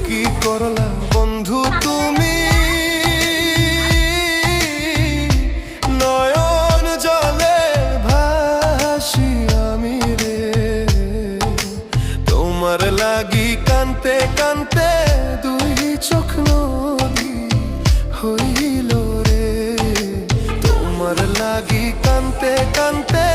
কি করলা বন্ধু তুমি, নয়ন জলে ভাসি আমি রে। তোমার লাগি কানতে কানতে দুই চোখ নদী হইল রে। তোমার লাগি কানতে কানতে